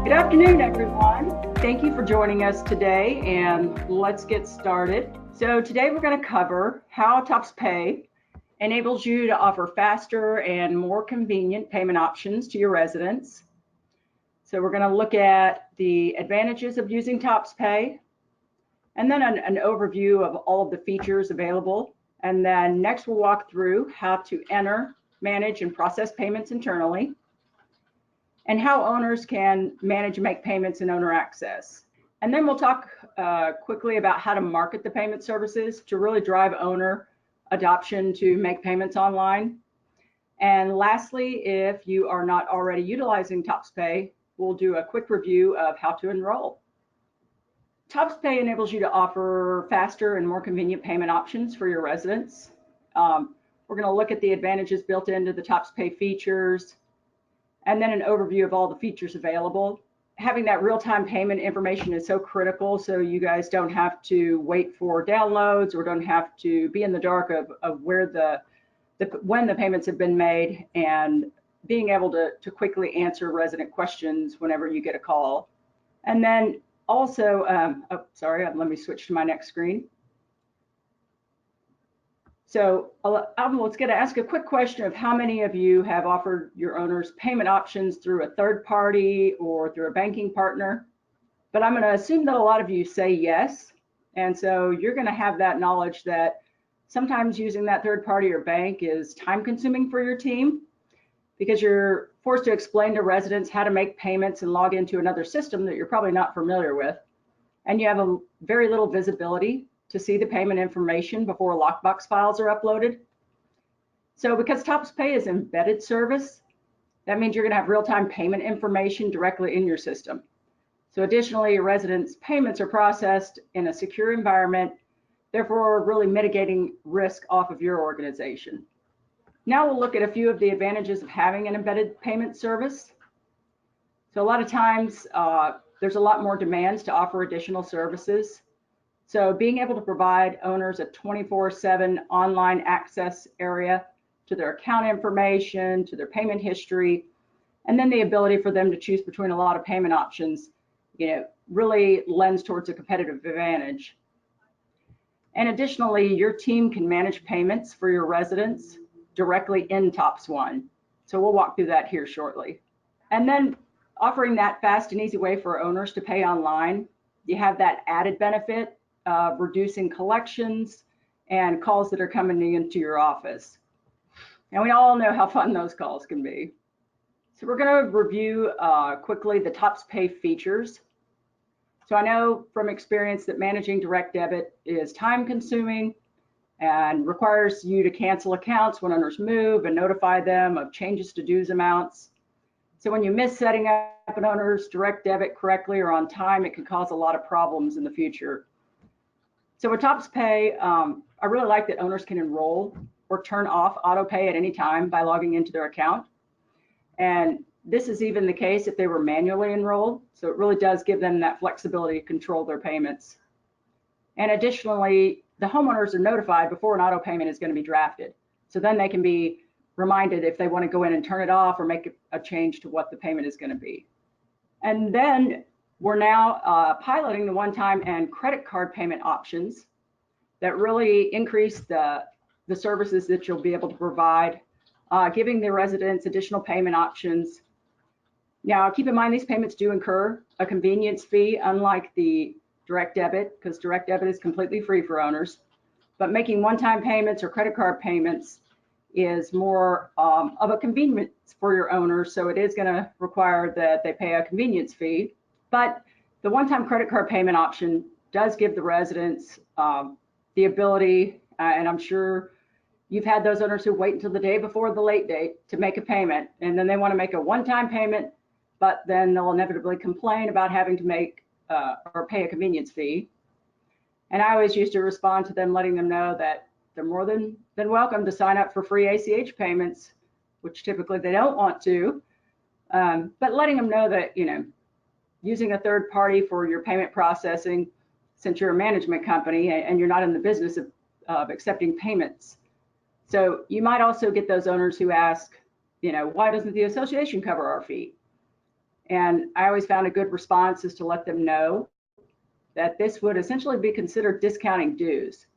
Good afternoon, everyone. Thank you for joining us today, and let's get started. So today we're going to cover how TopsPay enables you to offer faster and more convenient payment options to your residents. So we're going to look at the advantages of using TopsPay, and then an overview of all of the features available. And then next we'll walk through how to enter, manage, and process payments internally, and how owners can manage and make payments in owner access. And then we'll talk quickly about how to market the payment services to really drive owner adoption to make payments online. And lastly, if you are not already utilizing TopsPay, we'll do a quick review of how to enroll. TopsPay enables you to offer faster and more convenient payment options for your residents. We're going to look at the advantages built into the TopsPay features, and then an overview of all the features available. Having that real-time payment information is so critical, so you guys don't have to wait for downloads or don't have to be in the dark of where when the payments have been made, and being able to quickly answer resident questions whenever you get a call. And then also, let me switch to my next screen. So I'm going to ask a quick question of how many of you have offered your owners payment options through a third party or through a banking partner. But I'm going to assume that a lot of you say yes. And so you're going to have that knowledge that sometimes using that third party or bank is time consuming for your team, because you're forced to explain to residents how to make payments and log into another system that you're probably not familiar with. And you have a very little visibility to see the payment information before lockbox files are uploaded. So because TopsPay is embedded service, that means you're going to have real-time payment information directly in your system. So additionally, your residents' payments are processed in a secure environment, therefore really mitigating risk off of your organization. Now we'll look at a few of the advantages of having an embedded payment service. So a lot of times there's a lot more demands to offer additional services. So being able to provide owners a 24/7 online access area to their account information, to their payment history, and then the ability for them to choose between a lot of payment options, really lends towards a competitive advantage. And additionally, your team can manage payments for your residents directly in TopsOne. So we'll walk through that here shortly. And then offering that fast and easy way for owners to pay online, you have that added benefit of reducing collections and calls that are coming into your office. And we all know how fun those calls can be. So we're going to review quickly the TopsPay features. So I know from experience that managing direct debit is time consuming and requires you to cancel accounts when owners move and notify them of changes to dues amounts. So when you miss setting up an owner's direct debit correctly or on time, it can cause a lot of problems in the future. So with TopsPay, I really like that owners can enroll or turn off auto pay at any time by logging into their account. And this is even the case if they were manually enrolled. So it really does give them that flexibility to control their payments. And additionally, the homeowners are notified before an auto payment is going to be drafted. So then they can be reminded if they want to go in and turn it off or make a change to what the payment is going to be. And then we're now piloting the one-time and credit card payment options that really increase the services that you'll be able to provide, giving the residents additional payment options. Now, keep in mind these payments do incur a convenience fee, unlike the direct debit, because direct debit is completely free for owners. But making one-time payments or credit card payments is more of a convenience for your owners, so it is going to require that they pay a convenience fee. But the one-time credit card payment option does give the residents the ability, and I'm sure you've had those owners who wait until the day before the late date to make a payment, and then they want to make a one-time payment, but then they'll inevitably complain about having to make or pay a convenience fee. And I always used to respond to them, letting them know that they're more than welcome to sign up for free ACH payments, which typically they don't want to, but letting them know that, using a third party for your payment processing, since you're a management company and you're not in the business of accepting payments. So you might also get those owners who ask, why doesn't the association cover our fee? And I always found a good response is to let them know that this would essentially be considered discounting dues.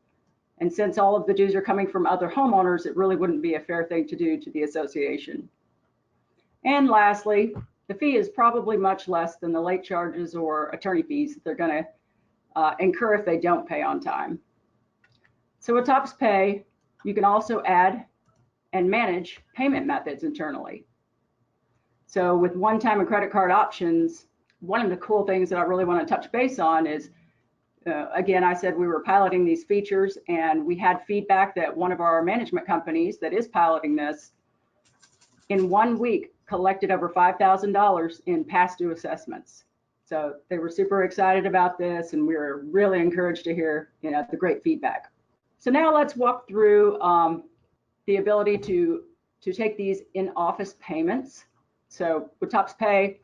And since all of the dues are coming from other homeowners, it really wouldn't be a fair thing to do to the association. And lastly, the fee is probably much less than the late charges or attorney fees that they're going to incur if they don't pay on time. So with Tops Pay, you can also add and manage payment methods internally. So with one-time and credit card options, one of the cool things that I really want to touch base on is, again, I said we were piloting these features, and we had feedback that one of our management companies that is piloting this in 1 week collected over $5,000 in past due assessments. So they were super excited about this, and we were really encouraged to hear, the great feedback. So now let's walk through the ability to take these in-office payments. So with Tops Pay,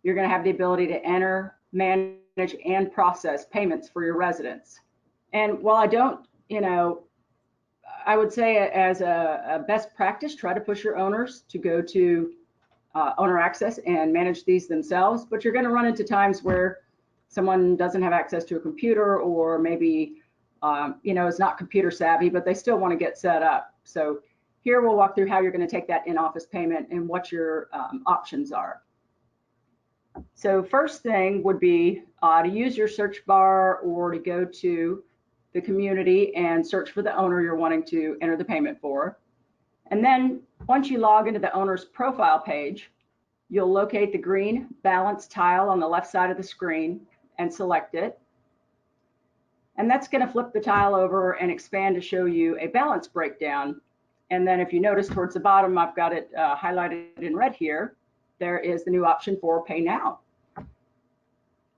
you're going to have the ability to enter, manage, and process payments for your residents. And while I don't, I would say as a best practice, try to push your owners to go to owner access and manage these themselves, but you're going to run into times where someone doesn't have access to a computer, or maybe is not computer savvy, but they still want to get set up. So here we'll walk through how you're going to take that in-office payment and what your options are. So first thing would be to use your search bar or to go to the community and search for the owner you're wanting to enter the payment for. And then once you log into the owner's profile page, you'll locate the green balance tile on the left side of the screen and select it. And that's going to flip the tile over and expand to show you a balance breakdown. And then if you notice towards the bottom, I've got it highlighted in red here. There is the new option for Pay Now.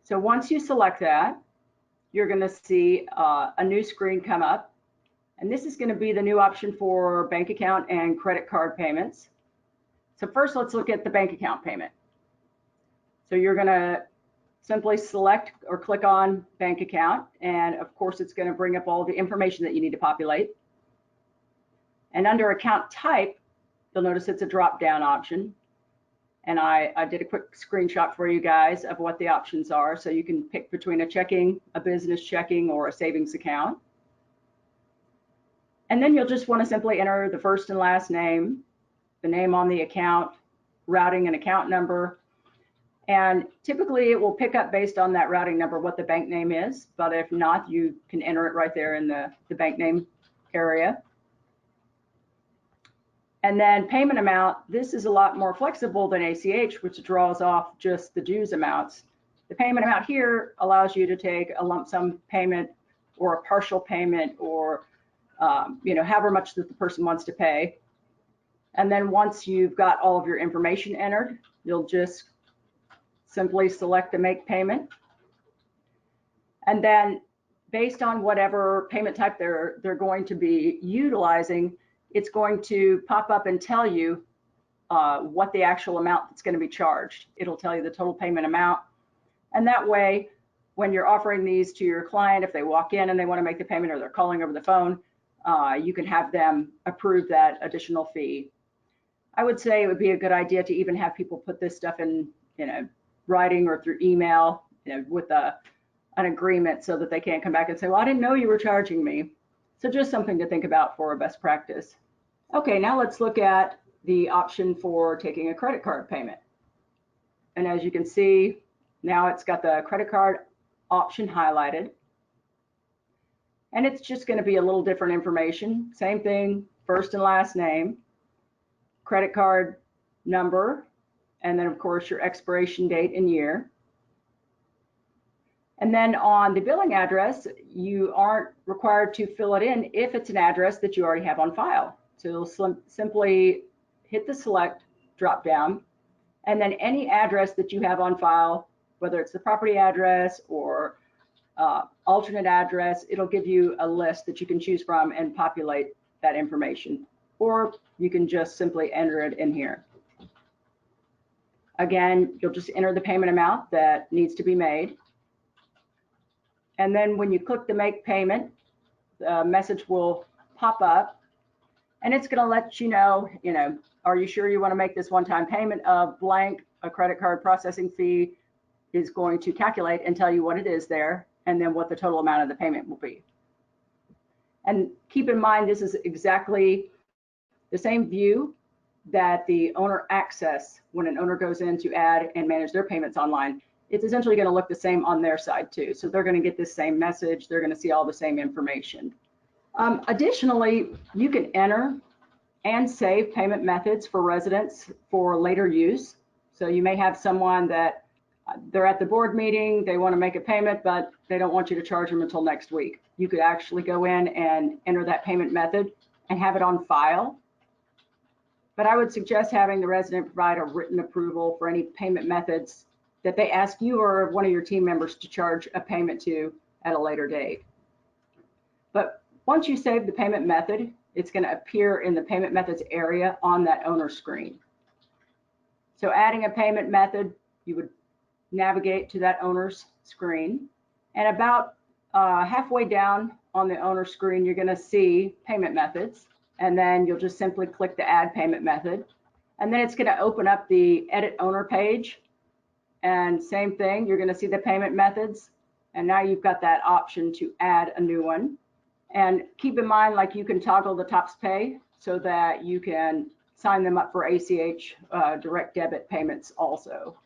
So once you select that, you're going to see a new screen come up. And this is going to be the new option for bank account and credit card payments. So first, let's look at the bank account payment. So you're going to simply select or click on bank account. And of course, it's going to bring up all the information that you need to populate. And under account type, you'll notice it's a drop-down option. And I did a quick screenshot for you guys of what the options are. So you can pick between a checking, a business checking, or a savings account. And then you'll just want to simply enter the first and last name, the name on the account, routing and account number. And typically it will pick up based on that routing number what the bank name is. But if not, you can enter it right there in the bank name area. And then payment amount, this is a lot more flexible than ACH, which draws off just the dues amounts. The payment amount here allows you to take a lump sum payment or a partial payment, or however much that the person wants to pay. And then once you've got all of your information entered, you'll just simply select to make payment. And then based on whatever payment type they're going to be utilizing, it's going to pop up and tell you what the actual amount that's going to be charged. It'll tell you the total payment amount. And that way, when you're offering these to your client, if they walk in and they want to make the payment, or they're calling over the phone, you can have them approve that additional fee. I would say it would be a good idea to even have people put this stuff in, writing or through email, with an agreement, so that they can't come back and say, well, I didn't know you were charging me. So just something to think about for a best practice. Okay, now let's look at the option for taking a credit card payment. And as you can see, now it's got the credit card option highlighted. And it's just going to be a little different information. Same thing, first and last name, credit card number, and then of course your expiration date and year. And then on the billing address, you aren't required to fill it in if it's an address that you already have on file. So you'll simply hit the select drop down, and then any address that you have on file, whether it's the property address or alternate address, it'll give you a list that you can choose from and populate that information. Or you can just simply enter it in here. Again, you'll just enter the payment amount that needs to be made. And then when you click the make payment, the message will pop up, and it's going to let you know, are you sure you want to make this one-time payment of blank? a credit card processing fee is going to calculate and tell you what it is there, and then what the total amount of the payment will be. And keep in mind, this is exactly the same view that the owner access when an owner goes in to add and manage their payments online. It's essentially going to look the same on their side too. So they're going to get the same message. They're going to see all the same information. Additionally, you can enter and save payment methods for residents for later use. So you may have someone that they're at the board meeting, they want to make a payment, but they don't want you to charge them until next week. You could actually go in and enter that payment method and have it on file. But I would suggest having the resident provide a written approval for any payment methods that they ask you or one of your team members to charge a payment to at a later date. But once you save the payment method, it's going to appear in the payment methods area on that owner screen. So adding a payment method, you would navigate to that owner's screen, and about halfway down on the owner screen, you're going to see payment methods, and then you'll just simply click the add payment method, and then it's going to open up the edit owner page, and same thing, you're going to see the payment methods, and now you've got that option to add a new one. And keep in mind, like, you can toggle the TOPS pay so that you can sign them up for ACH direct debit payments also.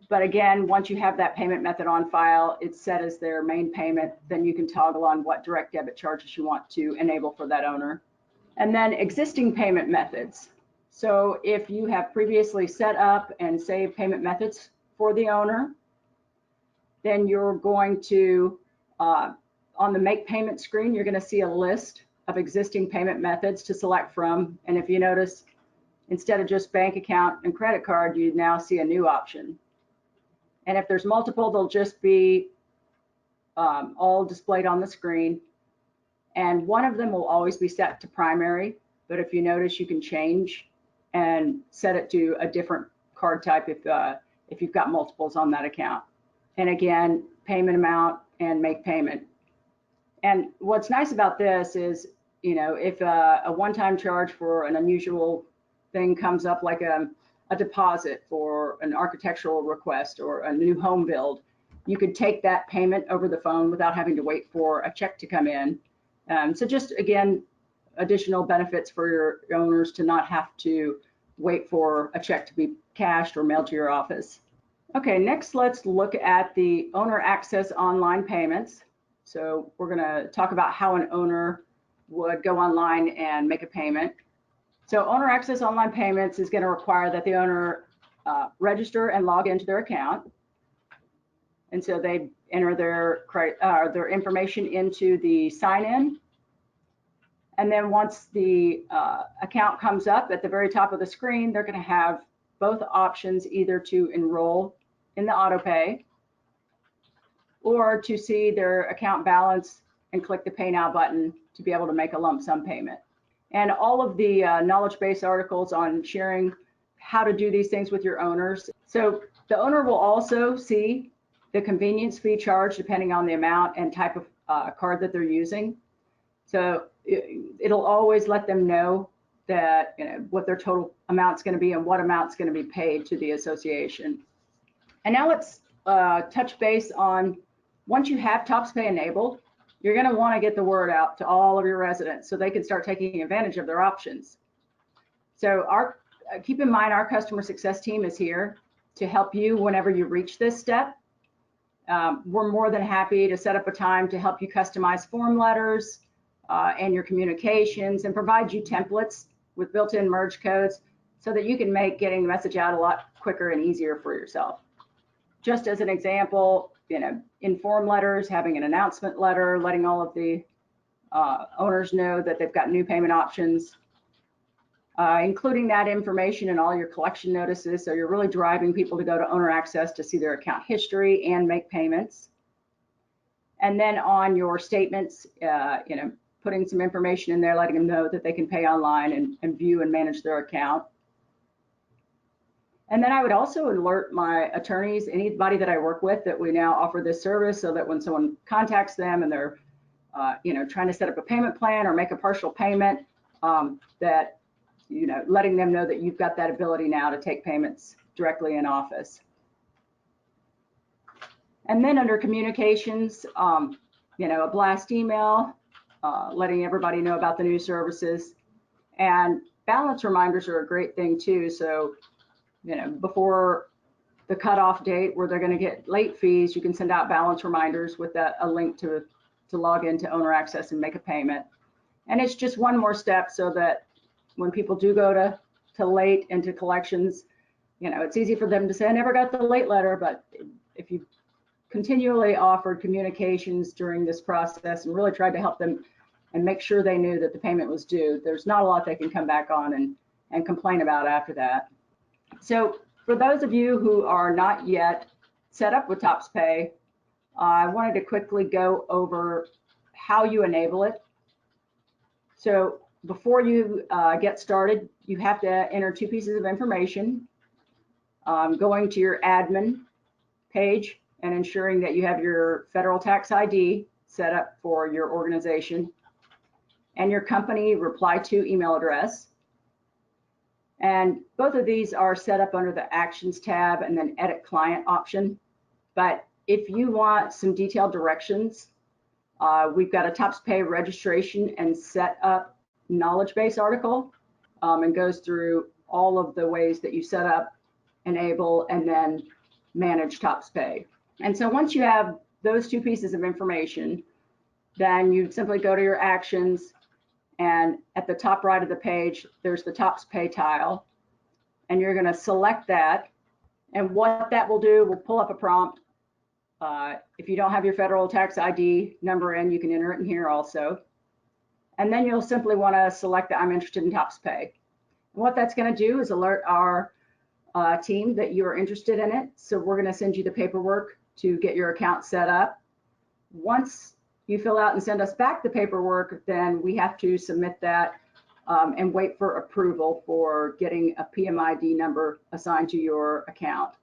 But again, once you have that payment method on file, it's set as their main payment, then you can toggle on what direct debit charges you want to enable for that owner. And then existing payment methods. So if you have previously set up and saved payment methods for the owner, then you're going to, on the make payment screen, you're going to see a list of existing payment methods to select from. And if you notice, instead of just bank account and credit card, you now see a new option. And if there's multiple, they'll just be all displayed on the screen. And one of them will always be set to primary. But if you notice, you can change and set it to a different card type if you've got multiples on that account. And again, payment amount and make payment. And what's nice about this is, you know, if a one-time charge for an unusual thing comes up, like a deposit for an architectural request or a new home build, you could take that payment over the phone without having to wait for a check to come in. So just, again, additional benefits for your owners to not have to wait for a check to be cashed or mailed to your office. Okay, next let's look at the owner access online payments. So we're going to talk about how an owner would go online and make a payment. So owner access online payments is going to require that the owner register and log into their account. And so they enter their information into the sign-in. And then once the account comes up at the very top of the screen, they're going to have both options, either to enroll in the auto pay or to see their account balance and click the Pay Now button to be able to make a lump sum payment. And all of the knowledge base articles on sharing how to do these things with your owners. So the owner will also see the convenience fee charge depending on the amount and type of card that they're using. So it'll always let them know that, you know, what their total amount's going to be and what amount's going to be paid to the association. And now let's touch base on, once you have TOPS Pay enabled, you're going to want to get the word out to all of your residents so they can start taking advantage of their options. So keep in mind, our customer success team is here to help you whenever you reach this step. We're more than happy to set up a time to help you customize form letters and your communications, and provide you templates with built-in merge codes so that you can make getting the message out a lot quicker and easier for yourself. Just as an example, you know, in form letters, having an announcement letter, letting all of the owners know that they've got new payment options, including that information in all your collection notices. So you're really driving people to go to owner access to see their account history and make payments. And then on your statements, you know, putting some information in there, letting them know that they can pay online and view and manage their account. And then I would also alert my attorneys, anybody that I work with, that we now offer this service, so that when someone contacts them and they're you know, trying to set up a payment plan or make a partial payment, that, you know, letting them know that you've got that ability now to take payments directly in Office. And then under communications, a blast email, letting everybody know about the new services. And balance reminders are a great thing too. So, before the cutoff date where they're going to get late fees, you can send out balance reminders with a link to log into Owner Access and make a payment. And it's just one more step so that when people do go to late and to collections, it's easy for them to say, I never got the late letter. But if you continually offered communications during this process and really tried to help them and make sure they knew that the payment was due, there's not a lot they can come back on and complain about after that. So for those of you who are not yet set up with TopsPay, I wanted to quickly go over how you enable it. So before you get started, you have to enter two pieces of information, going to your admin page and ensuring that you have your federal tax ID set up for your organization and your company reply to email address. And both of these are set up under the Actions tab and then Edit Client option. But if you want some detailed directions, we've got a TopsPay registration and setup knowledge base article, and goes through all of the ways that you set up, enable, and then manage TopsPay. And so once you have those two pieces of information, then you simply go to your actions, and at the top right of the page, there's the TopsPay tile, and you're going to select that. And what that will do, will pull up a prompt. If you don't have your federal tax ID number in, you can enter it in here also. And then you'll simply want to select that I'm interested in TopsPay. And what that's going to do is alert our team that you are interested in it. So we're going to send you the paperwork to get your account set up. Once you fill out and send us back the paperwork, then we have to submit that and wait for approval for getting a PMID number assigned to your account.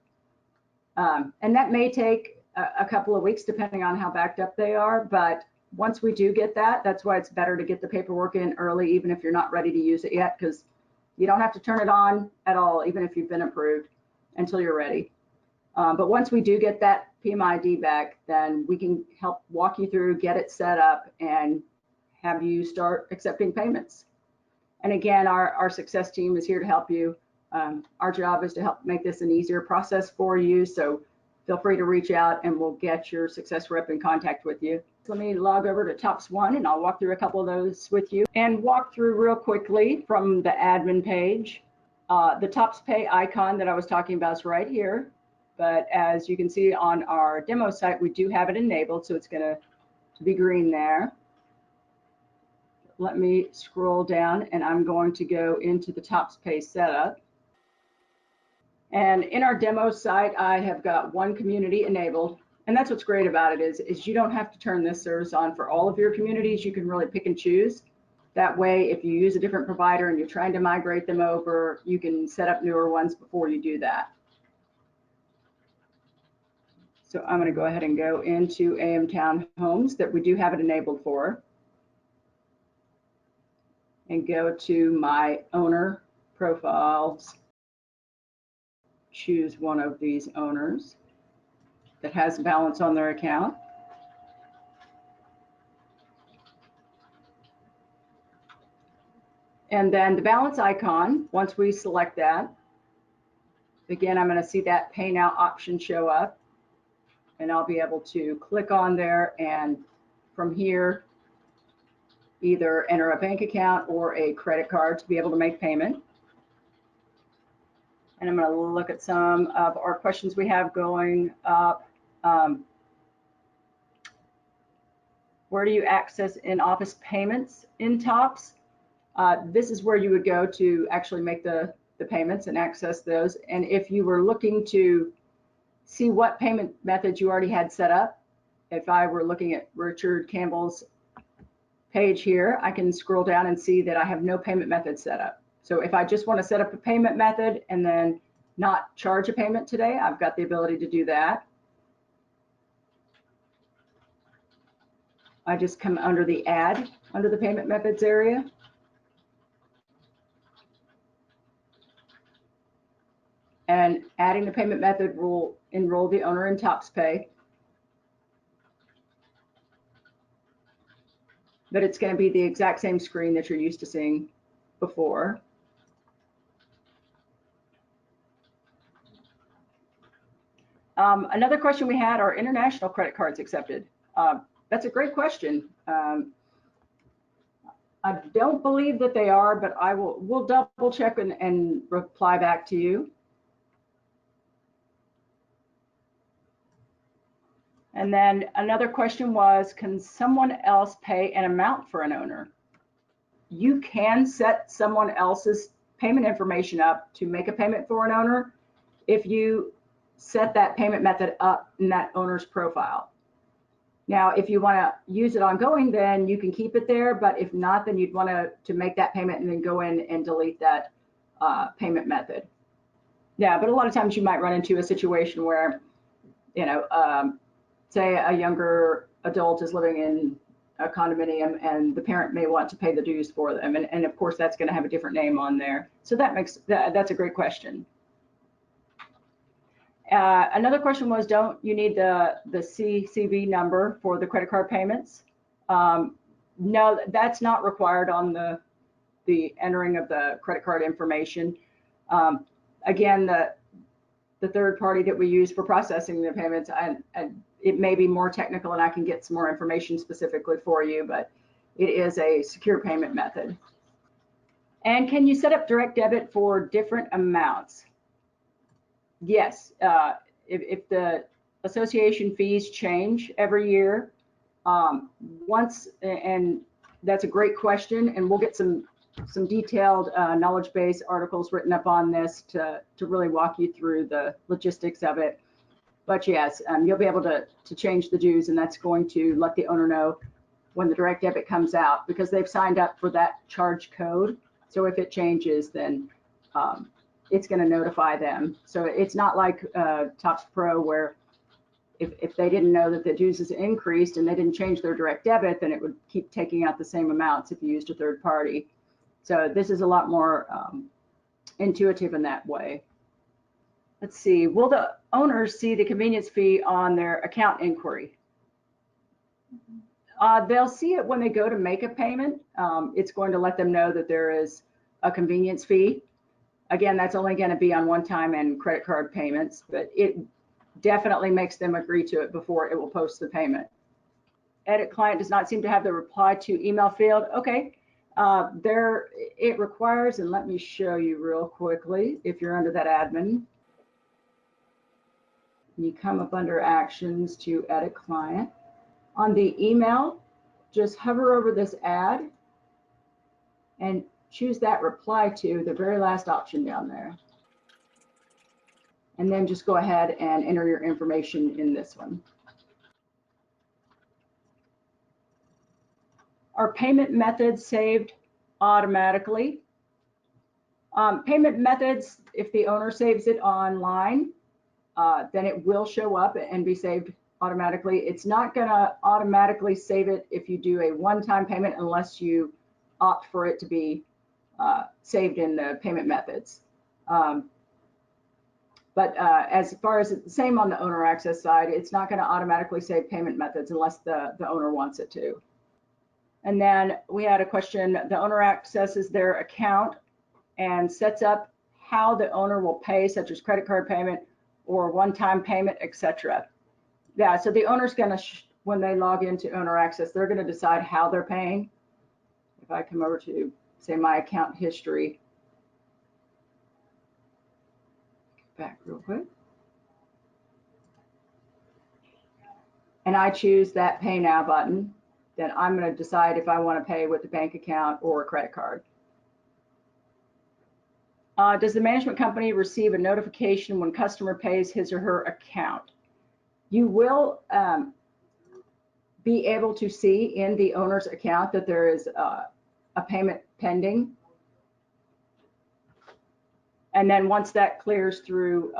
And that may take a couple of weeks depending on how backed up they are, but once we do get that, that's why it's better to get the paperwork in early, even if you're not ready to use it yet, because you don't have to turn it on at all, even if you've been approved, until you're ready. But once we do get that PMID back, then we can help walk you through, get it set up, and have you start accepting payments. And again, our success team is here to help you. Our job is to help make this an easier process for you. So feel free to reach out and we'll get your success rep in contact with you. So let me log over to Tops One and I'll walk through a couple of those with you and walk through real quickly from the admin page. The TopsPay icon that I was talking about is right here. But as you can see on our demo site, we do have it enabled, so it's going to be green there. Let me scroll down and I'm going to go into the TopsPay setup. And in our demo site, I have got one community enabled. And that's what's great about it is you don't have to turn this service on for all of your communities. You can really pick and choose. That way, if you use a different provider and you're trying to migrate them over, you can set up newer ones before you do that. So I'm going to go ahead and go into AM Town Homes that we do have it enabled for. And go to my owner profiles. Choose one of these owners that has balance on their account. And then the balance icon, once we select that, again, I'm going to see that Pay Now option show up. And I'll be able to click on there and from here, either enter a bank account or a credit card to be able to make payment. And I'm going to look at some of our questions we have going up. Where do you access InOffice Payments in Tops? This is where you would go to actually make the payments and access those. And if you were looking to see what payment methods you already had set up, if I were looking at Richard Campbell's page here, I can scroll down and see that I have no payment method set up. So if I just want to set up a payment method and then not charge a payment today, I've got the ability to do that. I just come under the add, under the payment methods area. and adding the payment method will enroll the owner in TopsPay. But it's going to be the exact same screen that you're used to seeing before. Another question we had, are international credit cards accepted? That's a great question. I don't believe that they are, but we'll double check and reply back to you. And then another question was, can someone else pay an amount for an owner? You can set someone else's payment information up to make a payment for an owner if you set that payment method up in that owner's profile. Now, if you want to use it ongoing, then you can keep it there. But if not, then you'd want to make that payment and then go in and delete that payment method. Yeah, but a lot of times you might run into a situation where, you know, say a younger adult is living in a condominium and the parent may want to pay the dues for them. And of course, that's going to have a different name on there. So that's a great question. Another question was, don't you need the CCV number for the credit card payments? No, that's not required on the entering of the credit card information. Again, the third party that we use for processing the payments, and it may be more technical and I can get some more information specifically for you, but it is a secure payment method. And can you set up direct debit for different amounts? Yes, if the association fees change every year, and that's a great question, and we'll get some detailed knowledge base articles written up on this to really walk you through the logistics of it. But yes, you'll be able to change the dues, and that's going to let the owner know when the direct debit comes out, because they've signed up for that charge code. So if it changes, then it's going to notify them. So it's not like Tops Pro, where if they didn't know that the dues is increased and they didn't change their direct debit, then it would keep taking out the same amounts if you used a third party. So this is a lot more intuitive in that way. Let's see, will the owners see the convenience fee on their account inquiry? They'll see it when they go to make a payment. It's going to let them know that there is a convenience fee. Again, that's only going to be on one-time and credit card payments, but it definitely makes them agree to it before it will post the payment. Edit client does not seem to have the reply to email field. Okay, there it requires, and let me show you real quickly. If you're under that admin, you come up under actions to edit client. On the email, just hover over this add and choose that reply to, the very last option down there. And then just go ahead and enter your information in this one. Are payment methods saved automatically? Payment methods, if the owner saves it online, then it will show up and be saved automatically. It's not going to automatically save it if you do a one-time payment unless you opt for it to be saved in the payment methods. But as far as the same on the owner access side, it's not going to automatically save payment methods unless the owner wants it to. And then we had a question, the owner accesses their account and sets up how the owner will pay, such as credit card payment or one-time payment, etc. Yeah, so the owner's going to, when they log into owner access, they're going to decide how they're paying. If I come over to, say, my account history, back real quick, and I choose that Pay Now button, then I'm going to decide if I want to pay with a bank account or a credit card. Does the management company receive a notification when customer pays his or her account? You will be able to see in the owner's account that there is a payment pending. And then once that clears through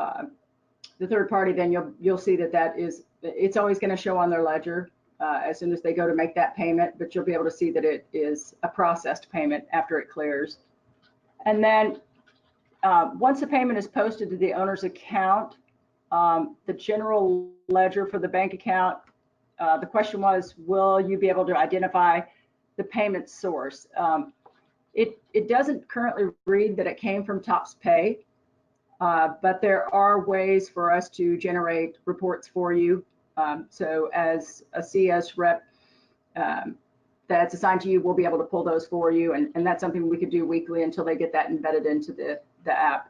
the third party, then you'll see that it's always going to show on their ledger as soon as they go to make that payment, but you'll be able to see that it is a processed payment after it clears. And then Once the payment is posted to the owner's account, the general ledger for the bank account, the question was, will you be able to identify the payment source? It doesn't currently read that it came from Tops Pay, but there are ways for us to generate reports for you. So as a CS rep that's assigned to you, we'll be able to pull those for you, and that's something we could do weekly until they get that embedded into the app.